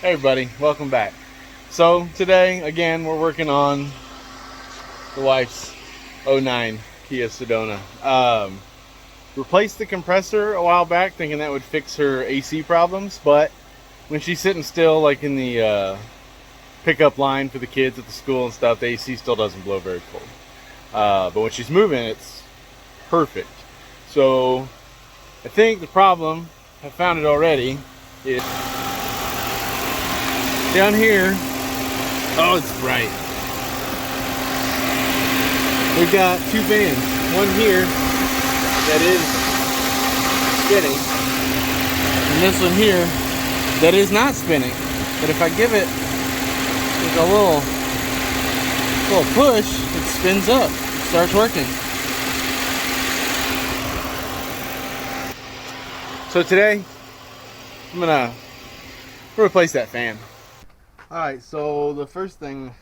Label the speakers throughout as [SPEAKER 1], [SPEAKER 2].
[SPEAKER 1] Hey everybody, welcome back. So today, again, we're working on the wife's '09 Kia Sedona. Replaced the compressor a while back thinking that would fix her AC problems, but when she's sitting still, like in the pickup line for the kids at the school and stuff, the AC still doesn't blow very cold. But when she's moving, it's perfect. So I think the problem, I found it already, is down here. Oh, it's bright. We've got two fans. One here that is spinning, and this one here that is not spinning. But if I give it like a little push, it spins up. It starts working. So today, I'm gonna replace that fan. Alright, so the first thing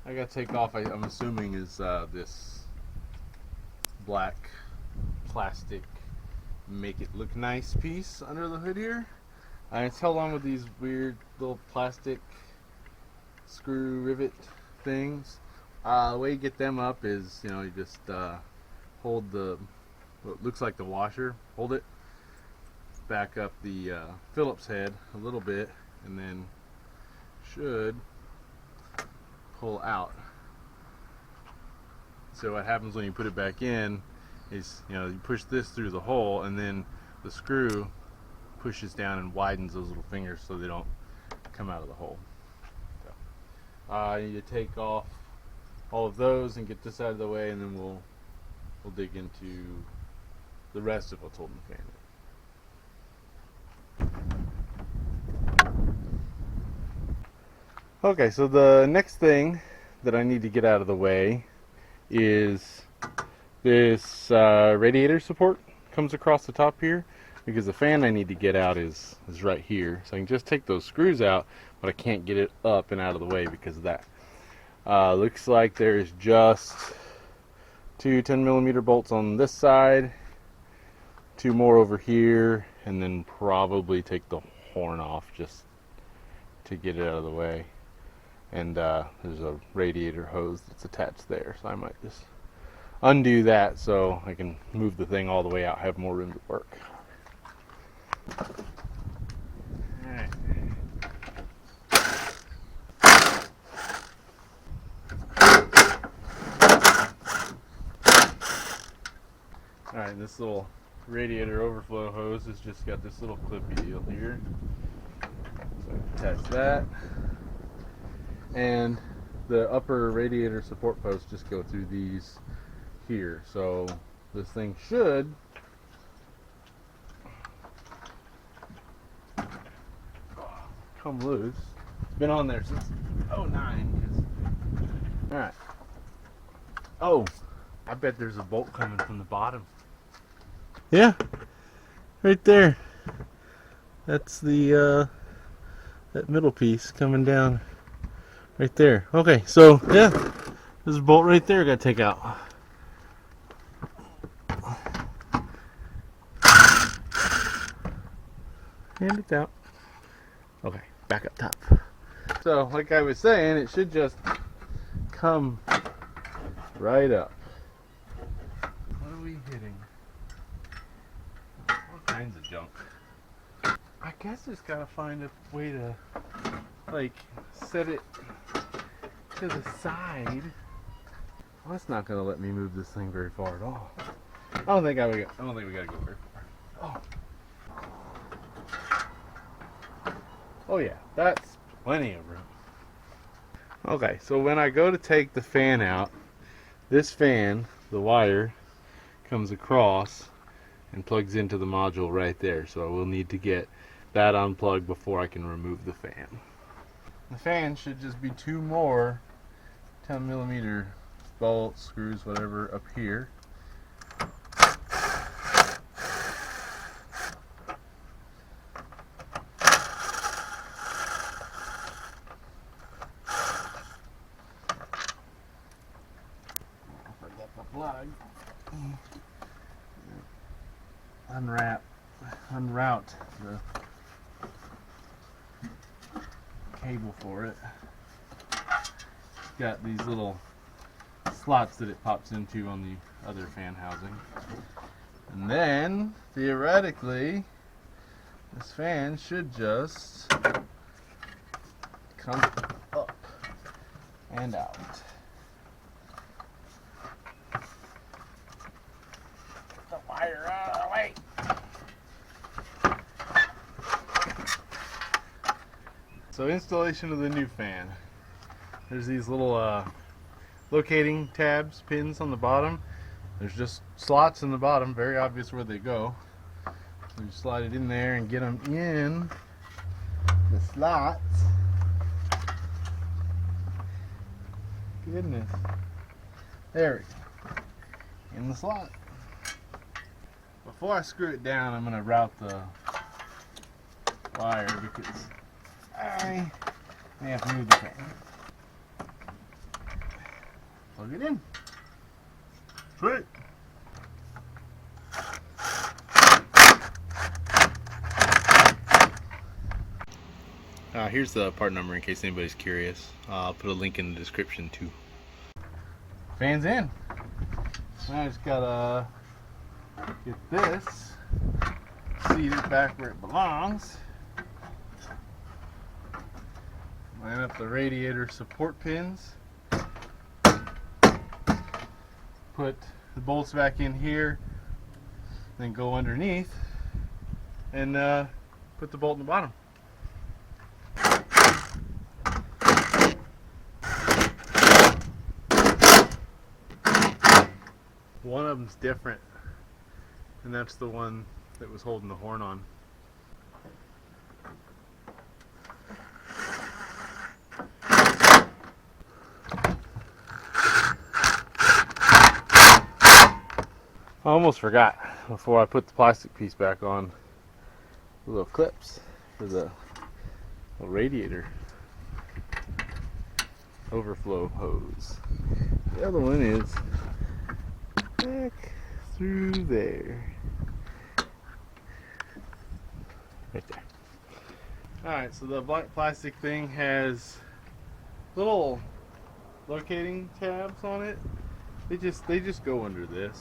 [SPEAKER 1] I gotta take off, I'm assuming, is this black plastic make it look nice piece under the hood here. It's held on with these weird little plastic screw rivet things. The way you get them up is, you just hold what looks like the washer, hold it, back up the Phillips head a little bit, and then should pull out. So what happens when you put it back in is, you push this through the hole, and then the screw pushes down and widens those little fingers so they don't come out of the hole. So, I need to take off all of those and get this out of the way, and then we'll dig into the rest of what's holding the fan in. Okay, so the next thing that I need to get out of the way is this radiator support comes across the top here, because the fan I need to get out is right here. So I can just take those screws out, but I can't get it up and out of the way because of that. Looks like there's just two 10mm bolts on this side, two more over here, and then probably take the horn off just to get it out of the way. And there's a radiator hose that's attached there, so I might just undo that so I can move the thing all the way out, have more room to work. Alright. Alright, this little radiator overflow hose has just got this little clippy deal here. So I attach that. And the upper radiator support posts just go through these here. So this thing should come loose. It's been on there since '09. Alright. Oh, I bet there's a bolt coming from the bottom. Yeah, right there. That's the that middle piece coming down. Right there. Okay, so yeah, there's a bolt right there I gotta take out. And it's out. Okay, back up top. So, like I was saying, it should just come right up. What are we hitting? All kinds of junk. I guess just gotta find a way to, like, set it to the side. Well, that's not gonna let me move this thing very far at all. I don't think we gotta go very far. Oh yeah, that's plenty of room. Okay, so when I go to take the fan out, this fan, the wire, comes across and plugs into the module right there. So I will need to get that unplugged before I can remove the fan. The fan should just be two more 10mm bolts, screws, whatever, up here. Forget the plug. Unroute the cable for it. Got these little slots that it pops into on the other fan housing. And then, theoretically, this fan should just come up and out. Get the wire out of the way. So installation of the new fan. There's these little locating tabs, pins on the bottom. There's just slots in the bottom, very obvious where they go. So you slide it in there and get them in the slots. Goodness. There we go. In the slot. Before I screw it down, I'm going to route the wire because I may have to move the fan. Plug it in. Sweet. Here's the part number in case anybody's curious. I'll put a link in the description too. Fan's in. Now I just gotta get this seated back where it belongs. Line up the radiator support pins. Put the bolts back in here, then go underneath and put the bolt in the bottom. One of them's different, and that's the one that was holding the horn on. I almost forgot before I put the plastic piece back on, the little clips for the radiator overflow hose. The other one is back through there. Right there. Alright, so the black plastic thing has little locating tabs on it. They just go under this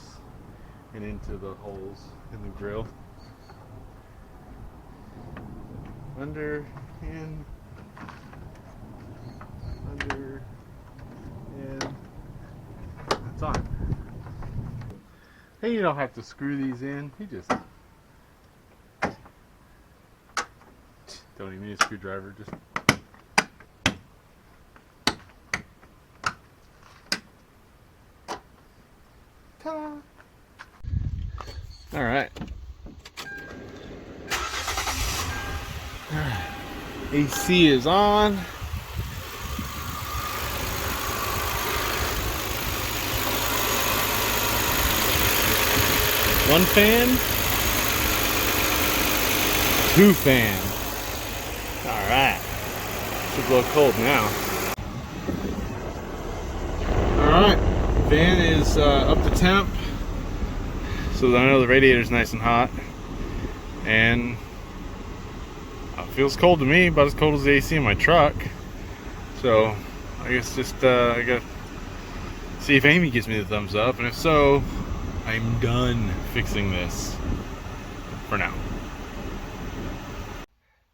[SPEAKER 1] and into the holes in the grill. Under and under and that's on. And you don't have to screw these in. You just don't even need a screwdriver. Just ta-da! All right. AC is on. One fan, two fan. All right. Should blow cold now. All right. Fan is up to temp. So that I know the radiator's nice and hot, and it feels cold to me, about as cold as the AC in my truck. So I guess just I gotta see if Amy gives me the thumbs up, and if so, I'm done fixing this for now.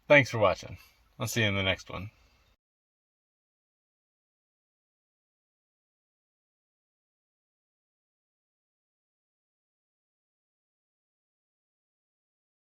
[SPEAKER 1] Thanks for watching. I'll see you in the next one.